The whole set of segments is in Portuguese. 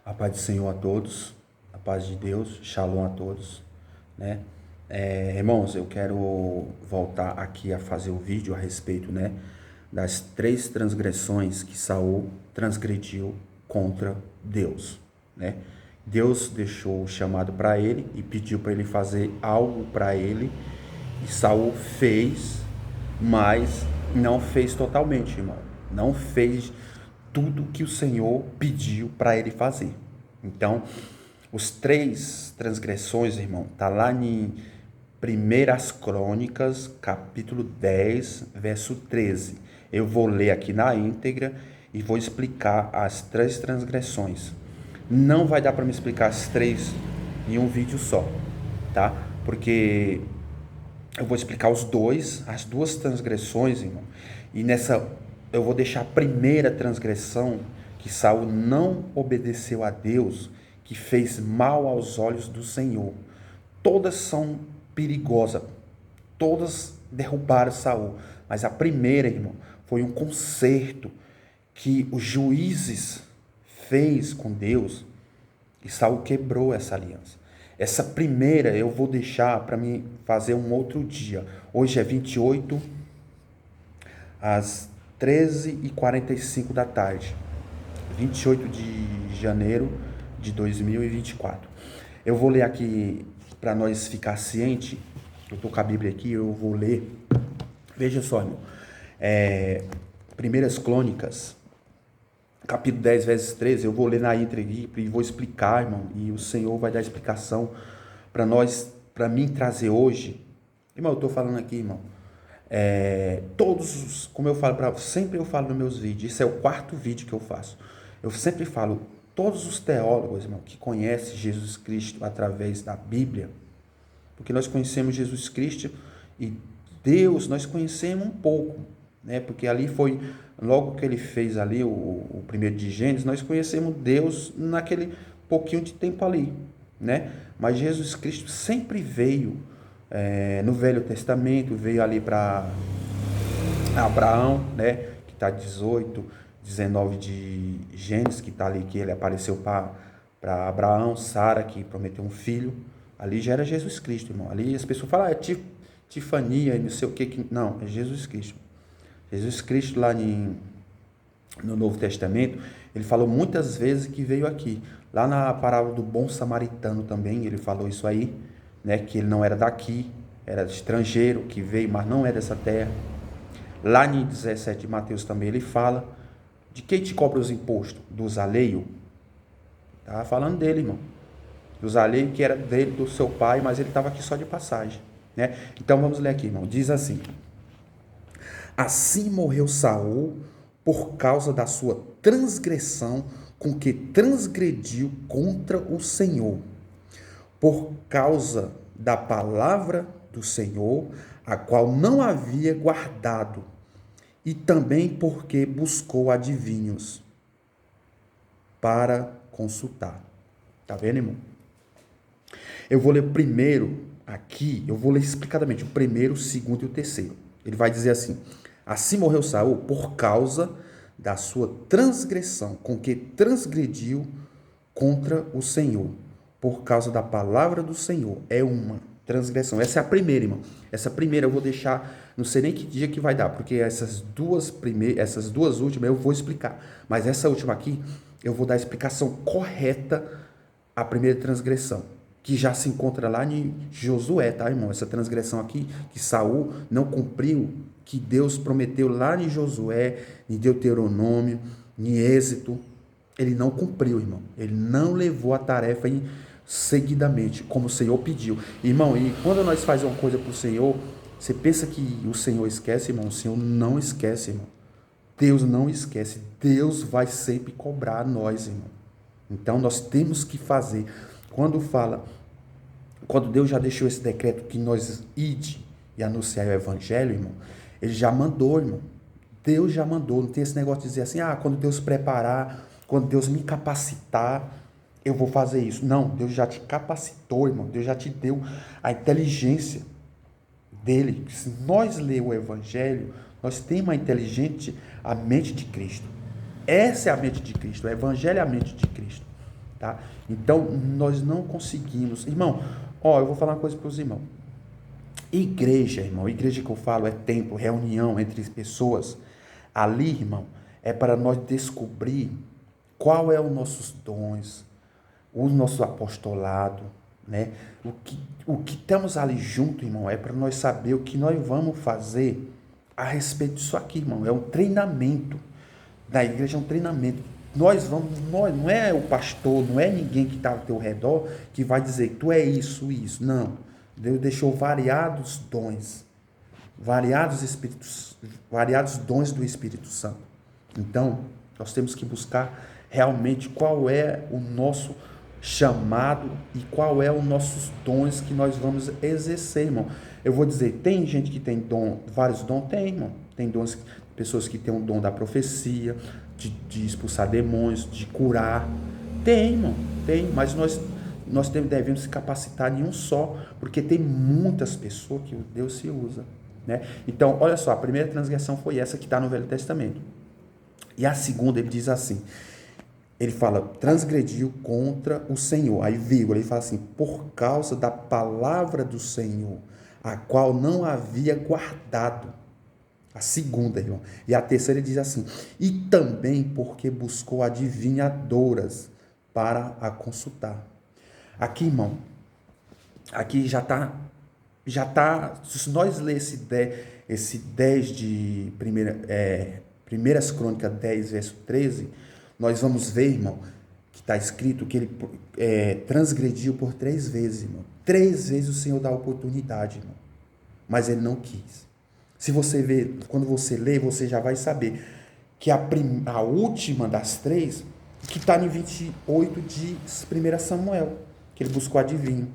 A paz do Senhor a todos, a paz de Deus, shalom a todos, né? Irmãos, eu quero voltar aqui a fazer o vídeo a respeito, né, das 3 transgressões que Saul transgrediu contra Deus, né? Deus deixou o chamado para ele e pediu para ele fazer algo para ele, e Saul fez, mas não fez totalmente, irmão. Não fez tudo que o Senhor pediu para ele fazer. Então, os 3 transgressões, irmão, tá lá em Primeiras Crônicas, capítulo 10, verso 13. Eu vou ler aqui na íntegra e vou explicar as 3 transgressões. Não vai dar para me explicar as 3 em um vídeo só, tá? Porque eu vou explicar as 2 transgressões, irmão. E nessa eu vou deixar a primeira transgressão, que Saul não obedeceu a Deus, que fez mal aos olhos do Senhor. Todas são perigosas, todas derrubaram Saul, mas a primeira, irmão, foi um concerto que os juízes fez com Deus, e Saul quebrou essa aliança. Essa primeira eu vou deixar para mim fazer um outro dia. Hoje é 28 às 13h45 da tarde, 28 de janeiro de 2024. Eu vou ler aqui para nós ficar ciente. Eu estou com a Bíblia aqui, eu vou ler. Veja só, irmão. Primeiras Crônicas, capítulo 10, versos 13. Eu vou ler na íntegra e vou explicar, irmão. E o Senhor vai dar explicação para nós, para mim trazer hoje. Irmão, eu estou falando aqui, irmão. Como eu falo sempre eu falo nos meus vídeos, isso é o 4º vídeo que eu faço. Eu sempre falo, todos os teólogos, irmão, que conhecem Jesus Cristo através da Bíblia, porque nós conhecemos Jesus Cristo e Deus nós conhecemos um pouco, né? Porque ali foi, logo que ele fez ali o primeiro de Gênesis, nós conhecemos Deus naquele pouquinho de tempo ali, né? Mas Jesus Cristo sempre veio, no Velho Testamento, veio ali para Abraão, né? Que está 18, 19 de Gênesis, que está ali, que ele apareceu para Abraão, Sara, que prometeu um filho. Ali já era Jesus Cristo, irmão. Ali as pessoas falam, Tifania, não sei o que. Não, é Jesus Cristo. Jesus Cristo lá no Novo Testamento, ele falou muitas vezes que veio aqui. Lá na parábola do bom samaritano também, ele falou isso aí, né? Que ele não era daqui, era estrangeiro, que veio, mas não é dessa terra. Lá em 17 de Mateus também ele fala, de quem te cobra os impostos? Dos alheios? Estava falando dele, irmão. Dos alheios que era dele, do seu pai, mas ele estava aqui só de passagem, né? Então vamos ler aqui, irmão. Diz assim: assim morreu Saul por causa da sua transgressão com que transgrediu contra o Senhor, por causa da palavra do Senhor, a qual não havia guardado, e também porque buscou adivinhos para consultar. Tá vendo, irmão? Eu vou ler primeiro aqui, eu vou ler explicadamente o primeiro, o segundo e o terceiro. Ele vai dizer assim: assim morreu Saul por causa da sua transgressão, com que transgrediu contra o Senhor, por causa da palavra do Senhor. É uma transgressão. Essa é a primeira, irmão. Essa primeira eu vou deixar, não sei nem que dia que vai dar, porque essas duas últimas eu vou explicar. Mas essa última aqui, eu vou dar a explicação correta à primeira transgressão, que já se encontra lá em Josué, tá, irmão? Essa transgressão aqui, que Saul não cumpriu, que Deus prometeu lá em Josué, em Deuteronômio, em Êxodo, ele não cumpriu, irmão. Ele não levou a tarefa seguidamente, como o Senhor pediu. Irmão, e quando nós fazemos uma coisa para o Senhor, você pensa que o Senhor esquece, irmão? O Senhor não esquece, irmão. Deus não esquece. Deus vai sempre cobrar nós, irmão. Então, nós temos que fazer. Quando Deus já deixou esse decreto que nós ide e anunciar o evangelho, irmão, ele já mandou, irmão. Deus já mandou. Não tem esse negócio de dizer assim, quando Deus preparar, quando Deus me capacitar, eu vou fazer isso. Não, Deus já te capacitou, irmão. Deus já te deu a inteligência dele. Se nós ler o evangelho, nós temos a mente de Cristo. Essa é a mente de Cristo. O evangelho é a mente de Cristo. tá? Então, nós não conseguimos. Irmão, eu vou falar uma coisa para os irmãos. Igreja, irmão, igreja que eu falo é templo, reunião entre pessoas. Ali, irmão, é para nós descobrir qual é os nossos dons, o nosso apostolado, né? O que estamos ali junto, irmão, é para nós saber o que nós vamos fazer a respeito disso aqui, irmão. É um treinamento. Da igreja é um treinamento. Nós não é o pastor, não é ninguém que está ao teu redor que vai dizer que tu é isso, isso. Não. Deus deixou variados dons, variados dons do Espírito Santo. Então, nós temos que buscar realmente qual é o nosso chamado e qual é os nossos dons que nós vamos exercer, irmão. Eu vou dizer, tem gente que tem vários dons? Tem, irmão. Tem dons, pessoas que têm o dom da profecia, de expulsar demônios, de curar. Tem, irmão, tem, mas nós devemos se capacitar em um só, porque tem muitas pessoas que Deus se usa, né? Então, olha só, a primeira transgressão foi essa que está no Velho Testamento. E a segunda, ele diz assim, ele fala, transgrediu contra o Senhor. Aí, vírgula, ele fala assim, por causa da palavra do Senhor, a qual não havia guardado. A segunda, irmão. E a terceira ele diz assim, e também porque buscou adivinhadoras para a consultar. Aqui, irmão, aqui já está, se nós ler esse 10 de Primeiras Crônicas 10, verso 13, nós vamos ver, irmão, que está escrito que ele transgrediu por 3 vezes, irmão. 3 vezes o Senhor dá a oportunidade, irmão. Mas ele não quis. Se você ver, quando você lê, você já vai saber que a última das 3, que está em 28 de 1 Samuel, que ele buscou adivinho.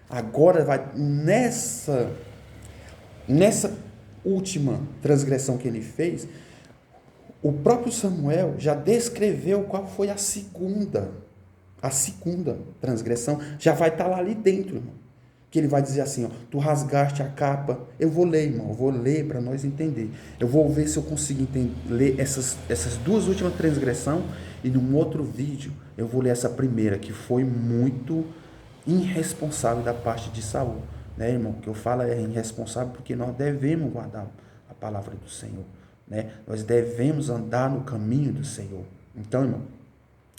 Agora, nessa última transgressão que ele fez, o próprio Samuel já descreveu qual foi a segunda transgressão, já vai estar lá ali dentro, irmão. Que ele vai dizer assim, tu rasgaste a capa. Eu vou ler, irmão, eu vou ler para nós entender. Eu vou ver se eu consigo ler essas 2 últimas transgressões, e num outro vídeo eu vou ler essa primeira, que foi muito irresponsável da parte de Saul, né, irmão? Que eu falo é irresponsável porque nós devemos guardar a palavra do Senhor, né? Nós devemos andar no caminho do Senhor. Então, irmão,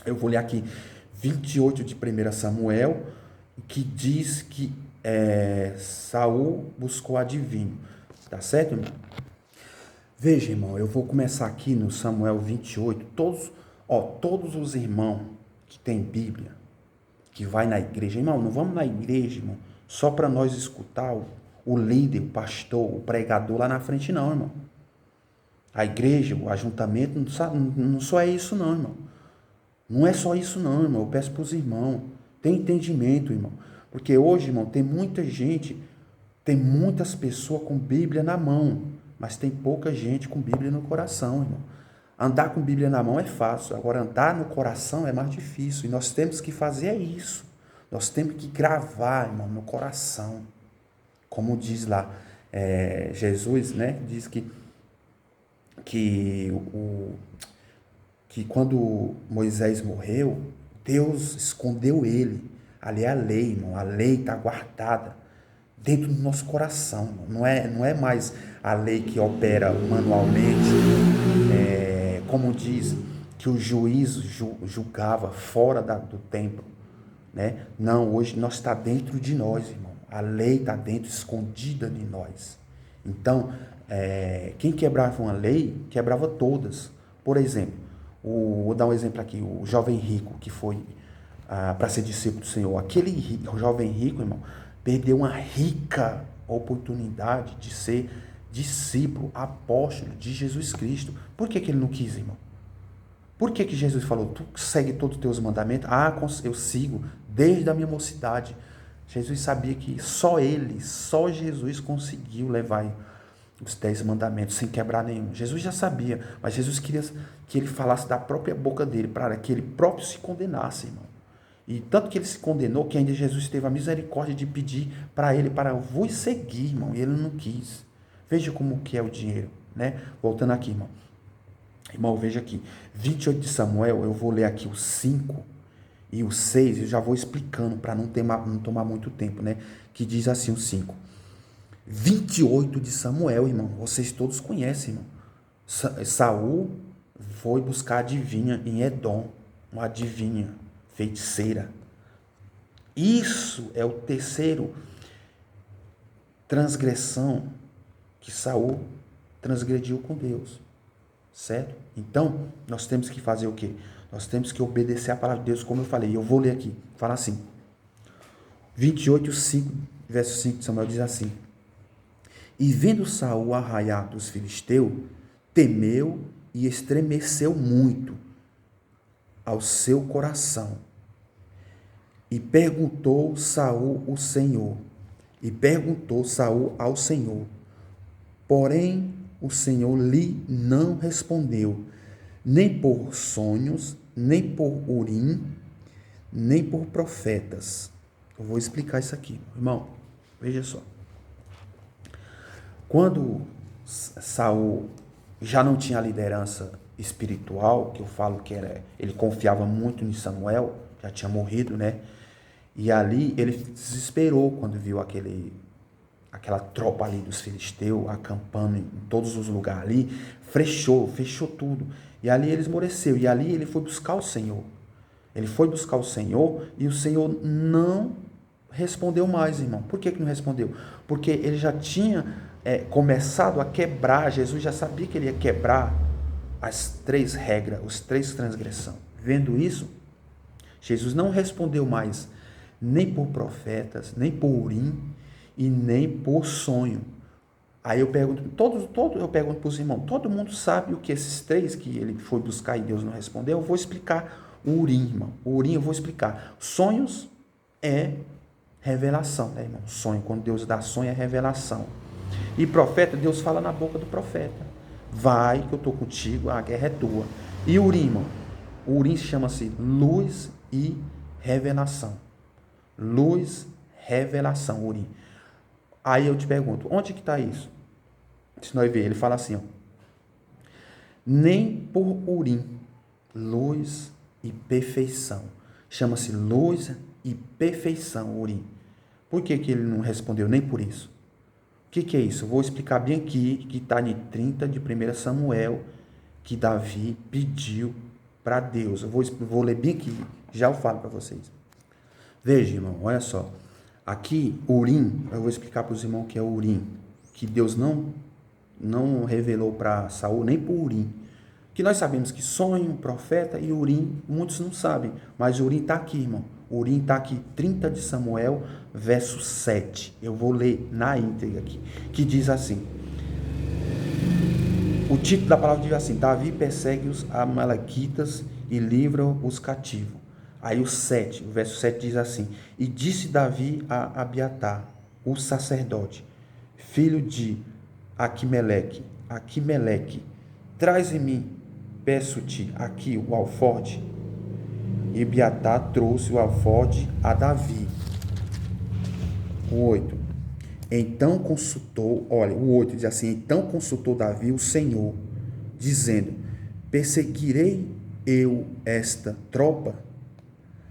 eu vou ler aqui 28 de 1 Samuel, que diz que Saul buscou adivinho. Tá certo, irmão? Veja, irmão, eu vou começar aqui no Samuel 28. Todos os irmãos que tem Bíblia, que vai na igreja, irmão, não vamos na igreja, irmão, só para nós escutar o líder, o pastor, o pregador lá na frente, não, irmão. A igreja, o ajuntamento, não só é isso, não, irmão. Não é só isso, não, irmão. Eu peço para os irmãos, tem entendimento, irmão. Porque hoje, irmão, tem muita gente, tem muitas pessoas com Bíblia na mão, mas tem pouca gente com Bíblia no coração, irmão. Andar com Bíblia na mão é fácil, agora andar no coração é mais difícil. E nós temos que fazer isso. Nós temos que gravar, irmão, no coração. Como diz lá, Jesus, né, diz que quando Moisés morreu, Deus escondeu ele. Ali é a lei, irmão. A lei está guardada dentro do nosso coração, irmão. Não é mais a lei que opera manualmente, como diz que o juiz julgava fora do templo, né? Não, hoje nós está dentro de nós, irmão. A lei está dentro, escondida de nós. Então, quem quebrava uma lei, quebrava todas. Por exemplo, vou dar um exemplo aqui, o jovem rico que foi para ser discípulo do Senhor. Aquele jovem rico, irmão, perdeu uma rica oportunidade de ser discípulo, apóstolo de Jesus Cristo. Por que ele não quis, irmão? Por que Jesus falou, tu segue todos os teus mandamentos? Eu sigo desde a minha mocidade. Jesus sabia que só Jesus conseguiu levar os 10 mandamentos sem quebrar nenhum. Jesus já sabia, mas Jesus queria que ele falasse da própria boca dele, para que ele próprio se condenasse, irmão. E tanto que ele se condenou, que ainda Jesus teve a misericórdia de pedir para ele, para vos seguir, irmão, e ele não quis. Veja como que é o dinheiro, né? Voltando aqui, irmão. Irmão, veja aqui, 28 de Samuel, eu vou ler aqui o 5 e o 6, eu já vou explicando para não tomar muito tempo, né? Que diz assim o 5. 28 de Samuel, irmão. Vocês todos conhecem, irmão. Saul foi buscar a adivinha em Edom. Uma adivinha, feiticeira. Isso é o terceiro transgressão que Saul transgrediu com Deus. Certo? Então, nós temos que fazer o quê? Nós temos que obedecer a palavra de Deus, como eu falei. Eu vou ler aqui. Fala assim. 28, 5, verso 5 de Samuel diz assim. E vendo Saul o arraiar dos filisteus, temeu e estremeceu muito ao seu coração. E perguntou Saul ao Senhor. Porém, o Senhor lhe não respondeu, nem por sonhos, nem por Urim, nem por profetas. Eu vou explicar isso aqui, irmão. Veja só. Quando Saul já não tinha a liderança espiritual, que eu falo que ele confiava muito em Samuel, já tinha morrido, né? E ali ele se desesperou quando viu aquela tropa ali dos filisteus acampando em todos os lugares ali, fechou tudo. E ali ele esmoreceu, e ali ele foi buscar o Senhor. Ele foi buscar o Senhor e o Senhor não respondeu mais, irmão. Por que não respondeu? Porque ele já tinha começado a quebrar, Jesus já sabia que ele ia quebrar as 3 regras, os 3 transgressões. Vendo isso, Jesus não respondeu mais nem por profetas, nem por Urim e nem por sonho. Aí eu pergunto, eu pergunto para os irmãos, todo mundo sabe o que esses 3 que ele foi buscar e Deus não respondeu? Eu vou explicar o Urim, irmão. O Urim eu vou explicar. Sonhos é revelação, né, irmão? Sonho, quando Deus dá sonho é revelação. E profeta, Deus fala na boca do profeta. Vai que eu estou contigo, a guerra é tua. E Urim, irmão? O Urim chama-se luz e revelação. Luz, revelação, Urim. Aí eu te pergunto, onde que está isso? Se nós ver, ele fala assim, ó. Nem por Urim, luz e perfeição. Chama-se luz e perfeição, Urim. Por que ele não respondeu nem por isso? O que é isso? Eu vou explicar bem aqui, que está em 30 de 1 Samuel, que Davi pediu para Deus. Eu vou ler bem aqui, já eu falo para vocês. Veja, irmão, olha só. Aqui, Urim, eu vou explicar para os irmãos o que é Urim, que Deus não revelou para Saul nem por Urim. Que nós sabemos que sonho, profeta e Urim, muitos não sabem, mas Urim está aqui, irmão. Urim está aqui, 30 de Samuel, verso 7. Eu vou ler na íntegra aqui, que diz assim. O título da palavra diz assim, Davi persegue os amalequitas e livra os cativos. Aí o verso 7 diz assim, e disse Davi a Abiatar, o sacerdote, filho de Aquimeleque, traz em mim, peço-te aqui o alforje. E Abiatar trouxe o alforje a Davi. O 8. Então consultou, olha, o 8 diz assim, então consultou Davi o Senhor, dizendo, perseguirei eu esta tropa?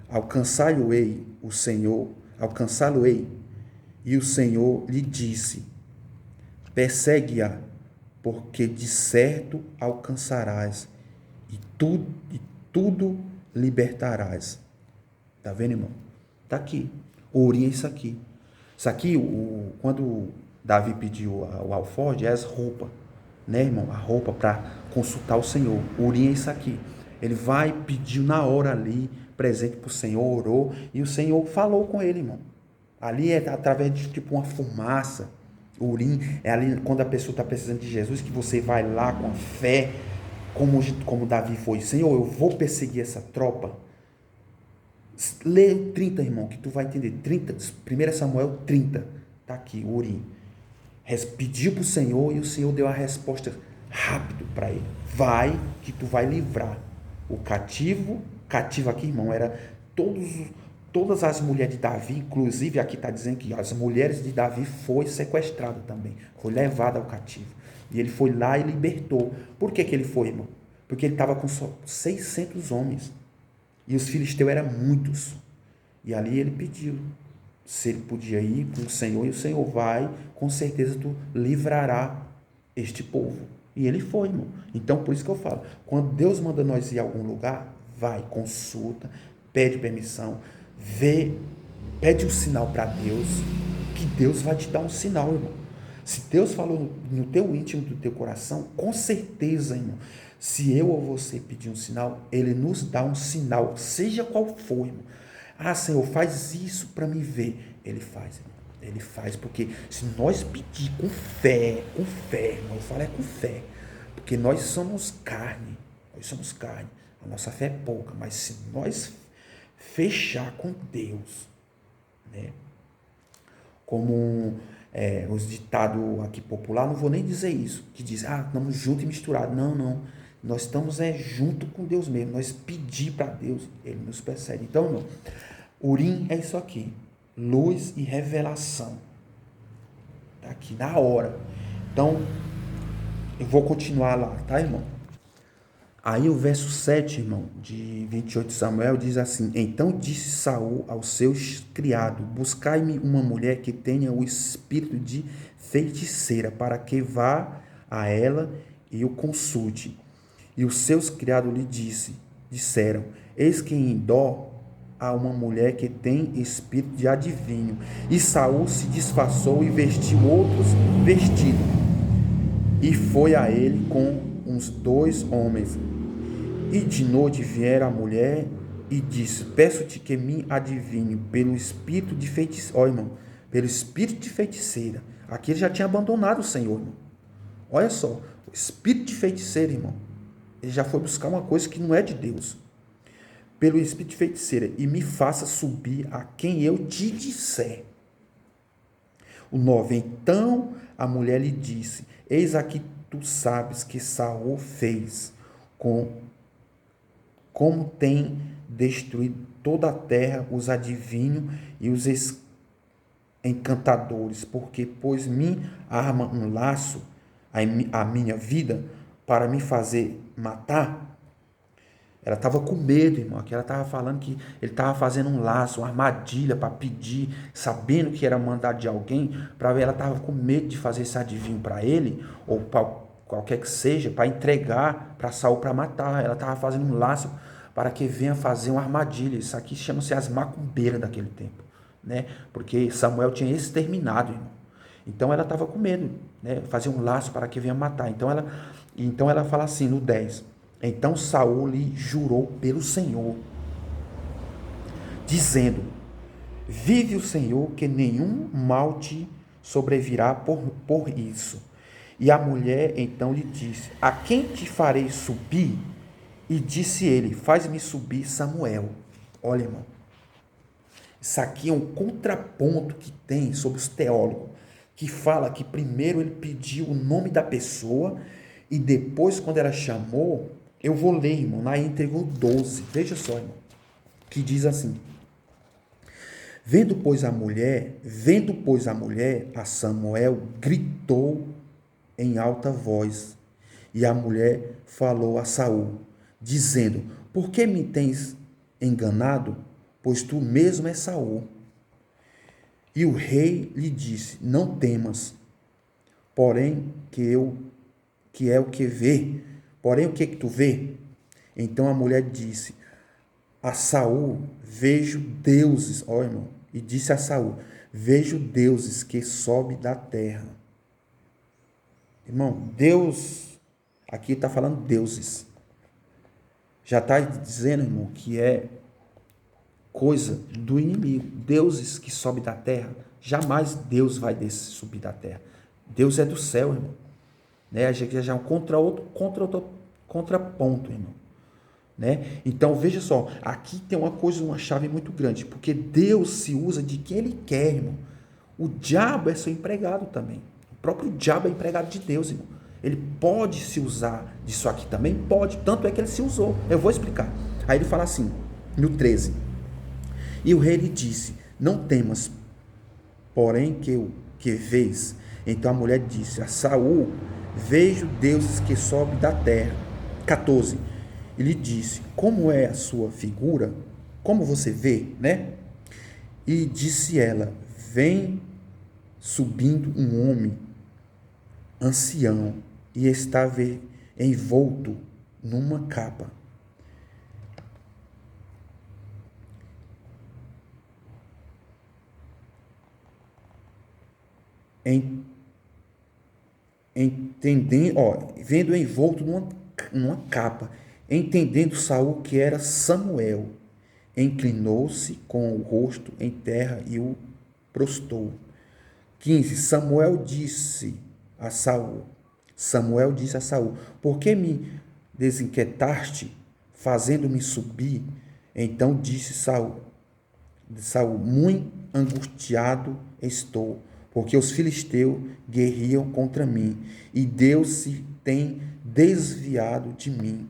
Alcançá-lo-ei, e o Senhor lhe disse, persegue-a, porque de certo alcançarás, e tudo libertarás. Tá vendo, irmão? Tá aqui. O Urim é isso aqui. Isso aqui, quando Davi pediu o alforje, é as roupas, né, irmão? A roupa para consultar o Senhor. O Urim é isso aqui. Ele vai, pediu na hora ali, presente para o Senhor, orou, e o Senhor falou com ele, irmão. Ali é através de tipo uma fumaça. O Urim é ali quando a pessoa está precisando de Jesus, que você vai lá com fé, como Davi foi. Senhor, eu vou perseguir essa tropa. Lê 30, irmão, que tu vai entender. 1 Samuel 30. Está aqui, o Urim. Pediu para o Senhor e o Senhor deu a resposta rápido para ele. Vai que tu vai livrar o cativo aqui, irmão, era todas as mulheres de Davi, inclusive aqui está dizendo que as mulheres de Davi foi sequestrada também, foi levada ao cativo. E ele foi lá e libertou. Por que ele foi, irmão? Porque ele estava com só 600 homens. E os filisteus eram muitos. E ali ele pediu se ele podia ir com o Senhor, e o Senhor vai, com certeza tu livrará este povo. E ele foi, irmão. Então, por isso que eu falo, quando Deus manda nós ir a algum lugar, vai, consulta, pede permissão, vê, pede um sinal para Deus, que Deus vai te dar um sinal, irmão. Se Deus falou no teu íntimo do teu coração, com certeza, irmão, se eu ou você pedir um sinal, Ele nos dá um sinal, seja qual for, irmão. Ah, Senhor, faz isso para me ver. Ele faz, irmão. Ele faz, porque se nós pedir com fé, irmão, eu falo com fé, porque nós somos carne, a nossa fé é pouca, mas se nós fechar com Deus, né, como os ditados aqui popular, não vou nem dizer isso, que diz, estamos juntos e misturados, não, nós estamos junto com Deus mesmo, nós pedir para Deus, Ele nos percebe. Então, irmão, Urim é isso aqui, luz e revelação, tá aqui na hora. Então, eu vou continuar lá, tá, irmão? Aí o verso 7, irmão, de 28 de Samuel, diz assim: Então disse Saul aos seus criados: Buscai-me uma mulher que tenha o espírito de feiticeira, para que vá a ela e o consulte. E os seus criados lhe disseram: Eis que em Dó há uma mulher que tem espírito de adivinho. E Saul se disfarçou e vestiu outros vestidos. E foi a ele com uns 2 homens. E de noite viera a mulher e disse: Peço-te que me adivinhe pelo espírito de feiticeira. Olha, irmão, pelo espírito de feiticeira. Aqui ele já tinha abandonado o Senhor, irmão. Olha só, o espírito de feiticeira, irmão. Ele já foi buscar uma coisa que não é de Deus. Pelo espírito de feiticeira, e me faça subir a quem eu te disser. O 9. Então a mulher lhe disse: Eis aqui tu sabes que Saul fez como tem destruído toda a terra, os adivinhos e os encantadores, porque pôs-me arma um laço a minha vida para me fazer matar. Ela estava com medo, irmão. Aqui ela estava falando que ele estava fazendo um laço, uma armadilha para pedir, sabendo que era mandado de alguém, para ver. Ela estava com medo de fazer esse adivinho para ele, ou para qualquer que seja, para entregar para Saul para matar. Ela estava fazendo um laço para que venha fazer uma armadilha. Isso aqui chama-se as macumbeiras daquele tempo, né? Porque Samuel tinha exterminado, irmão. Então ela estava com medo, né? Fazer um laço para que venha matar. Então ela fala assim no 10. Então Saul lhe jurou pelo Senhor, dizendo: Vive o Senhor, que nenhum mal te sobrevirá por isso. E a mulher então lhe disse: A quem te farei subir? E disse ele: Faz-me subir Samuel. Olha, irmão, isso aqui é um contraponto que tem sobre os teólogos, que fala que primeiro ele pediu o nome da pessoa e depois, quando ela chamou, eu vou ler, irmão, na íntegra 12. Veja só, irmão, que diz assim: Vendo, pois, a mulher a Samuel, gritou em alta voz. E a mulher falou a Saul, dizendo: Por que me tens enganado? Pois tu mesmo és Saul. E o rei lhe disse: Não temas, porém que é o que vê. Porém, o que tu vê? Então a mulher disse a Saul: Vejo deuses, ó irmão, e disse a Saul: Vejo deuses que sobem da terra. Irmão, Deus, aqui está falando deuses. Já está dizendo, irmão, que é coisa do inimigo. Deuses que sobem da terra. Jamais Deus vai subir da terra. Deus é do céu, irmão. Né? A gente já é um contraponto, irmão. Né? Então, veja só, aqui tem uma chave muito grande, porque Deus se usa de quem Ele quer, irmão. O diabo é seu empregado também. O próprio diabo é empregado de Deus, irmão. Ele pode se usar disso aqui também? Pode, tanto é que ele se usou. Eu vou explicar. Aí ele fala assim, no 13. E o rei lhe disse: Não temas, porém que vês. Então a mulher disse a Saul: Vejo deuses que sobem da terra. 14. e lhe disse: como é a sua figura? Como você vê, né? E disse ela: vem subindo um homem ancião e está envolto numa capa. Entendendo, vendo envolto numa capa, entendendo Saul que era Samuel, inclinou-se com o rosto em terra e o prostrou. 15. Samuel disse a Saul: por que me desinquietaste, fazendo-me subir? Então disse Saul, muito angustiado estou, porque os filisteus guerriam contra mim, e Deus se tem desviado de mim,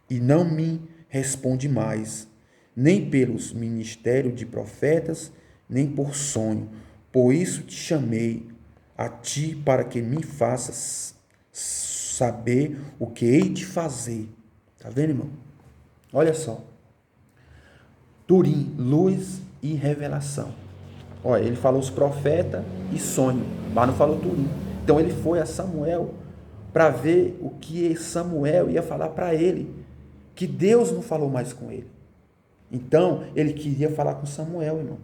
e não me responde mais, nem pelos ministérios de profetas, nem por sonho. Por isso te chamei a ti, para que me faças saber o que hei de fazer. Tá vendo, irmão? Olha só. Turim, luz e revelação. Olha, ele falou os profetas e sonho, mas não falou Turim. Então ele foi a Samuel para ver o que Samuel ia falar para ele, que Deus não falou mais com ele. Então ele queria falar com Samuel, irmão.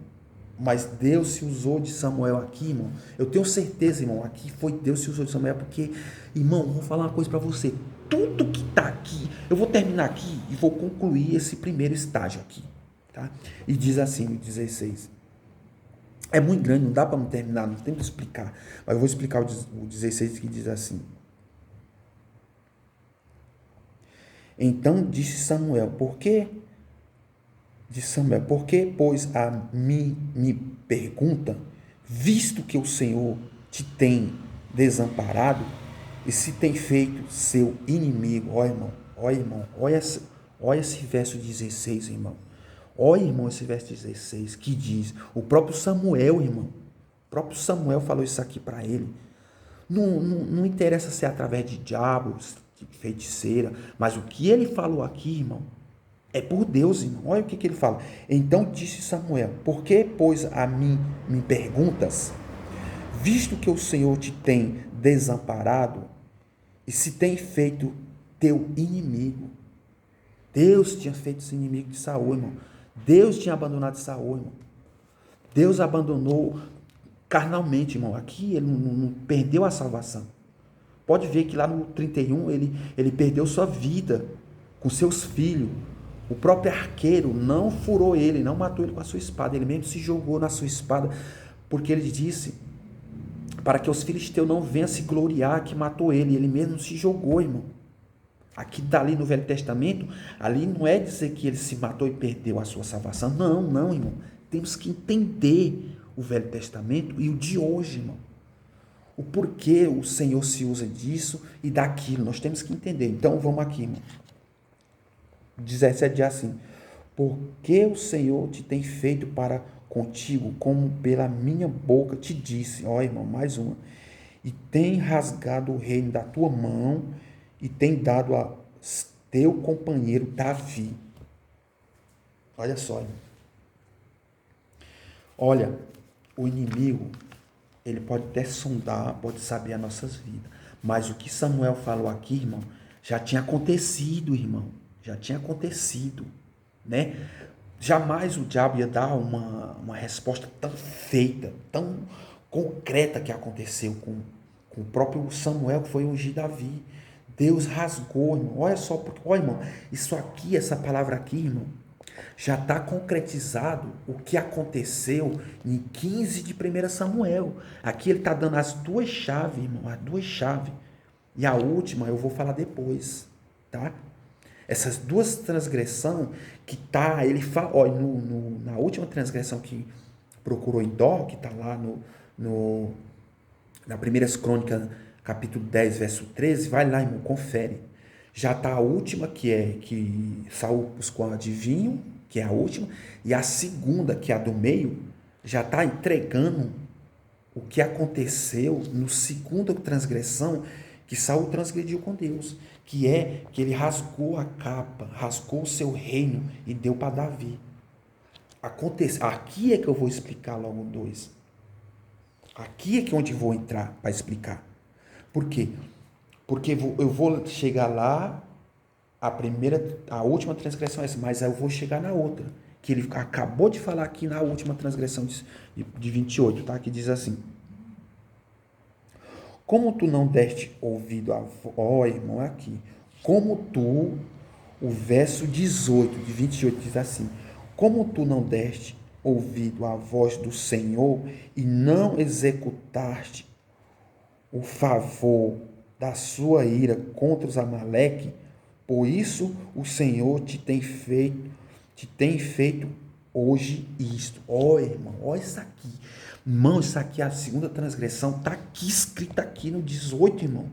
Mas Deus se usou de Samuel aqui, irmão. Eu tenho certeza, irmão, aqui foi Deus se usou de Samuel, porque, irmão, vou falar uma coisa para você. Tudo que está aqui, eu vou terminar aqui e vou concluir esse primeiro estágio aqui. Tá? E diz assim, o 16. É muito grande, não dá para não terminar, não tem que explicar. Mas eu vou explicar o 16 que diz assim. Então disse Samuel, por que, pois, a mim me pergunta, visto que o Senhor te tem desamparado e se tem feito seu inimigo? Olha, irmão, olha esse verso 16, irmão. Olha, irmão, esse verso 16 que diz, o próprio Samuel, irmão, o próprio Samuel falou isso aqui para ele. Não interessa se é através de diabos, de feiticeira, mas o que ele falou aqui, irmão, é por Deus, irmão. Olha o que ele fala. Então disse Samuel, por que, pois, a mim me perguntas? Visto que o Senhor te tem desamparado e se tem feito teu inimigo. Deus tinha feito esse inimigo de Saul, irmão. Deus tinha abandonado Saul, irmão. Deus abandonou carnalmente, irmão. Aqui ele não perdeu a salvação. Pode ver que lá no 31 ele perdeu sua vida com seus filhos. O próprio arqueiro não furou ele, não matou ele com a sua espada. Ele mesmo se jogou na sua espada, porque ele disse para que os filisteus não venham se gloriar que matou ele. Ele mesmo se jogou, irmão. Aqui dali no Velho Testamento, ali não é dizer que ele se matou e perdeu a sua salvação. Não, irmão. Temos que entender o Velho Testamento e o de hoje, irmão. O porquê o Senhor se usa disso e daquilo. Nós temos que entender. Então, vamos aqui, irmão. 17 diz assim. Porque o Senhor te tem feito para contigo, como pela minha boca te disse. Ó, irmão, mais uma. E tem rasgado o reino da tua mão e tem dado a teu companheiro Davi. Olha só, irmão. Olha, o inimigo, ele pode até sondar, pode saber as nossas vidas, mas o que Samuel falou aqui, irmão, já tinha acontecido, irmão. Já tinha acontecido, né? Jamais o diabo ia dar uma resposta tão feita, tão concreta que aconteceu com o próprio Samuel, que foi ungir Davi. Deus rasgou, irmão. Olha só, olha, irmão, isso aqui, essa palavra aqui, irmão, já está concretizado o que aconteceu em 15 de 1 Samuel. Aqui ele está dando as duas chaves, irmão, as duas chaves. E a última eu vou falar depois, tá? Essas duas transgressões que tá, ele fala, ó, na última transgressão que procurou em Dó, que está lá na 1 Crônica, capítulo 10, verso 13, vai lá, irmão, confere. Já está a última, que é que Saul buscou adivinho, que é a última, e a segunda, que é a do meio, já está entregando o que aconteceu no segunda transgressão, que Saul transgrediu com Deus, que é que ele rasgou a capa, rasgou o seu reino e deu para Davi. Aqui é que eu vou explicar logo 2. Aqui é que onde vou entrar para explicar. Por quê? Porque eu vou chegar lá, a última transgressão é essa, mas eu vou chegar na outra, que ele acabou de falar aqui na última transgressão de 28, tá? Que diz assim: como tu não deste ouvido a voz, irmão, aqui, como tu, o verso 18 de 28 diz assim: como tu não deste ouvido a voz do Senhor e não executaste o favor da sua ira contra os Amaleque, por isso o Senhor te tem feito hoje isto. Ó, irmão, ó isso aqui. Irmão, isso aqui é a segunda transgressão, está aqui, escrito aqui no 18, irmão.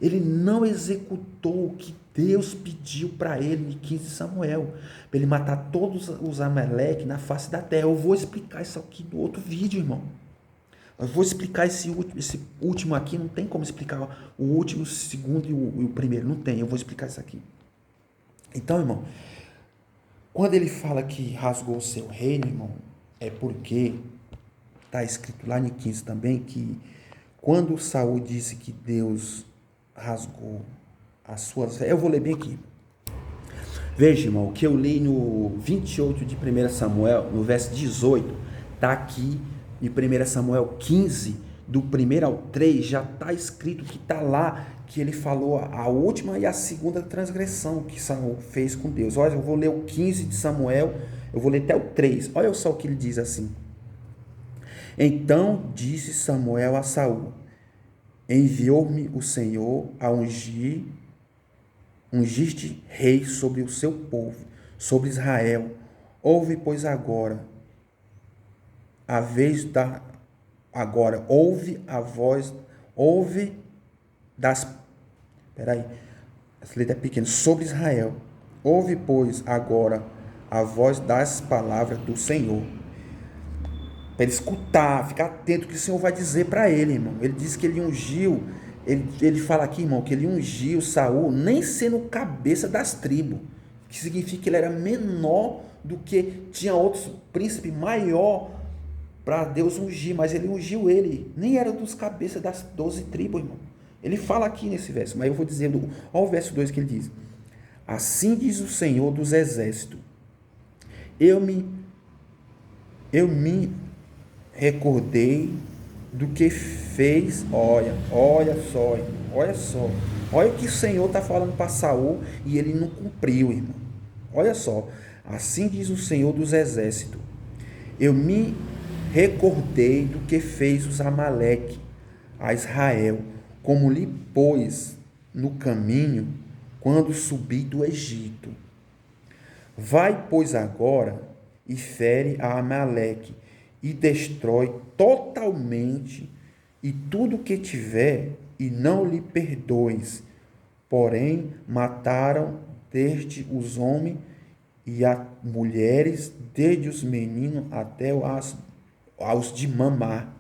Ele não executou o que Deus pediu para ele em 15 Samuel, para ele matar todos os Amaleque na face da terra. Eu vou explicar isso aqui no outro vídeo, irmão. Eu vou explicar esse último aqui, não tem como explicar o último, o segundo e o primeiro, não tem, eu vou explicar isso aqui. Então, irmão, quando ele fala que rasgou o seu reino, irmão, é porque está escrito lá em 15 também que quando Saul disse que Deus rasgou as suas... Eu vou ler bem aqui. Veja, irmão, o que eu li no 28 de 1 Samuel, no verso 18, está aqui em 1 Samuel 15, do 1 ao 3, já está escrito que está lá, que ele falou a última e a segunda transgressão que Saul fez com Deus. Olha, eu vou ler o 15 de Samuel, eu vou ler até o 3. Olha só o que ele diz assim. Então disse Samuel a Saul: enviou-me o Senhor a ungiste rei sobre o seu povo, sobre Israel. Ouve, pois, agora ouve a voz, ouve das... Peraí, essa letra é pequena. Sobre Israel. Ouve, pois, agora a voz das palavras do Senhor. Para ele escutar, ficar atento o que o Senhor vai dizer para ele, irmão. Ele diz que ele ungiu, ele fala aqui, irmão, que ele ungiu Saul, nem sendo cabeça das tribos, que significa que ele era menor do que tinha outros príncipes maior para Deus ungir, mas ele ungiu ele, nem era dos cabeças das 12 tribos, irmão. Ele fala aqui nesse verso, mas eu vou dizendo, olha o verso 2 que ele diz: assim diz o Senhor dos exércitos, eu me recordei do que fez. Olha só, olha o que o Senhor está falando para Saul e ele não cumpriu, irmão. Olha só, assim diz o Senhor dos exércitos, eu me recordei do que fez os Amaleque a Israel, como lhe pôs no caminho quando subi do Egito. Vai, pois, agora e fere a Amaleque e destrói totalmente e tudo que tiver, e não lhe perdoes. Porém, mataram desde os homens e as mulheres, desde os meninos até aos de mamar,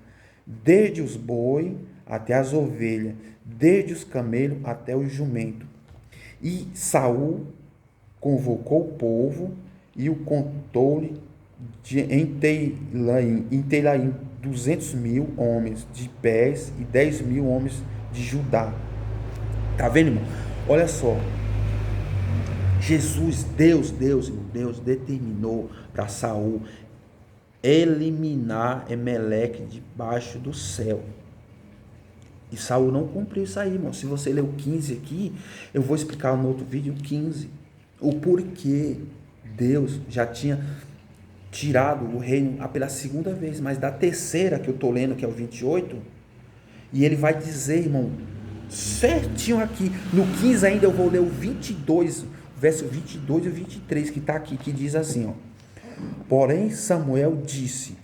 desde os boi até as ovelhas, desde os camelos até os jumentos. E Saul convocou o povo e o contou-lhe em Telaim 200.000 homens de pés e 10.000 homens de Judá. Tá vendo, irmão? Olha só, Deus determinou para Saul eliminar Emelec debaixo do céu. E Saul não cumpriu isso aí, irmão. Se você ler o 15 aqui, eu vou explicar no outro vídeo o 15. O porquê Deus já tinha tirado o reino pela segunda vez, mas da terceira que eu estou lendo, que é o 28, e ele vai dizer, irmão, certinho aqui, no 15 ainda eu vou ler o 22, verso 22 e 23, que está aqui, que diz assim, ó: porém Samuel disse,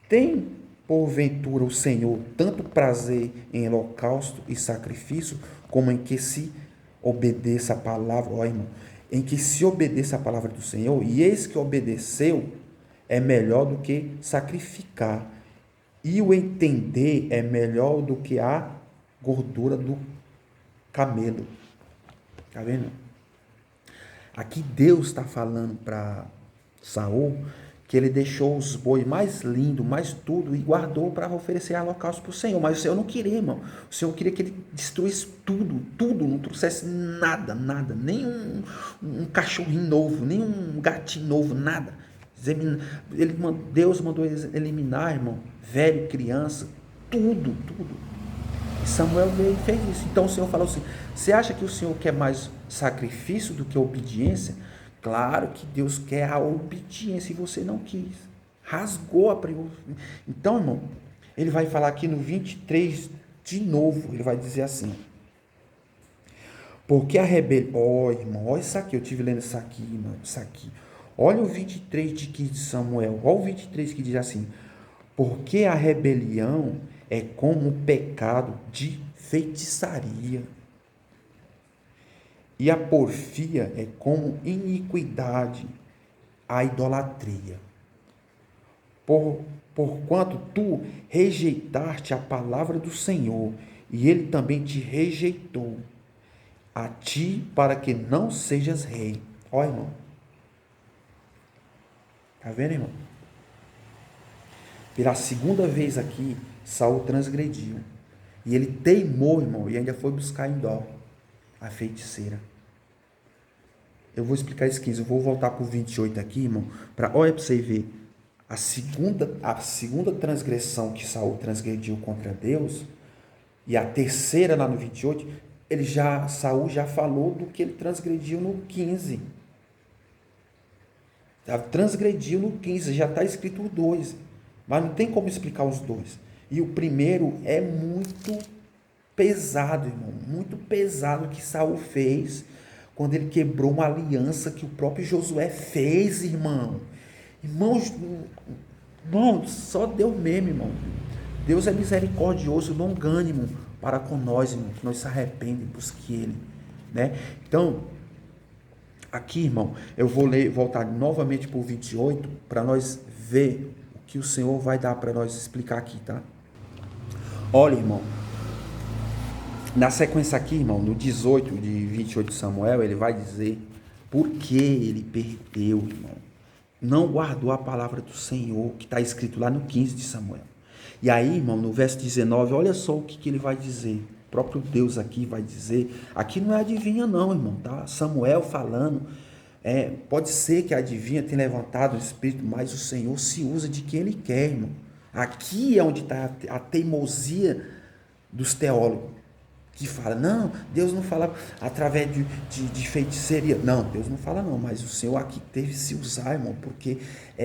tem porventura o Senhor tanto prazer em holocausto e sacrifício, como em que se obedeça a palavra, ó irmão, em que se obedeça a palavra do Senhor, e eis que obedeceu, é melhor do que sacrificar, e o entender é melhor do que a gordura do camelo. Tá vendo? Aqui Deus está falando para Saul que ele deixou os bois mais lindos, mais tudo, e guardou para oferecer holocausto para o Senhor. Mas o Senhor não queria, irmão. O Senhor queria que ele destruísse tudo, tudo, não trouxesse nada, nada. Nem um cachorrinho novo, nem um gatinho novo, nada. Deus mandou eliminar, irmão, velho, criança, tudo, tudo. E Samuel veio e fez isso. Então o Senhor falou assim, você acha que o Senhor quer mais sacrifício do que obediência? Claro que Deus quer a obediência e você não quis. Rasgou a primeira. Então, irmão, ele vai falar aqui no 23 de novo. Ele vai dizer assim. Porque a rebelião. Ó, irmão, olha isso aqui. Eu estive lendo isso aqui, irmão. Isso aqui. Olha o 23 de Samuel. Olha o 23 que diz assim. Porque a rebelião é como o pecado de feitiçaria. E a porfia é como iniquidade, a idolatria. Porquanto tu rejeitaste a palavra do Senhor, e ele também te rejeitou, a ti para que não sejas rei. Ó, irmão. Tá vendo, irmão? Pela segunda vez aqui, Saul transgrediu. E ele teimou, irmão, e ainda foi buscar Endor, a feiticeira. Eu vou explicar isso 15. Eu vou voltar para o 28 aqui, irmão. Olha para você ver. A segunda transgressão que Saul transgrediu contra Deus, e a terceira lá no 28, Saul já falou do que ele transgrediu no 15. Transgrediu no 15, já está escrito o 2. Mas não tem como explicar os dois. E o primeiro é muito pesado, irmão. Muito pesado que Saul fez quando ele quebrou uma aliança que o próprio Josué fez, irmão. Irmão, só Deus mesmo, irmão. Deus é misericordioso, longânimo para com nós, irmão. Que nós se arrependemos, busque Ele, né? Então, aqui, irmão, eu vou voltar novamente para o 28 para nós ver o que o Senhor vai dar para nós explicar aqui, tá? Olha, irmão. Na sequência aqui, irmão, no 18 de 28 de Samuel, ele vai dizer por que ele perdeu, irmão. Não guardou a palavra do Senhor, que está escrito lá no 15 de Samuel. E aí, irmão, no verso 19, olha só o que ele vai dizer. O próprio Deus aqui vai dizer. Aqui não é adivinha não, irmão, tá? Samuel falando. Pode ser que a adivinha tenha levantado o espírito, mas o Senhor se usa de quem Ele quer, irmão. Aqui é onde está a teimosia dos teólogos. Que fala, não, Deus não fala através de feitiçaria. Não, Deus não fala não, mas o Senhor aqui teve que se usar, irmão, porque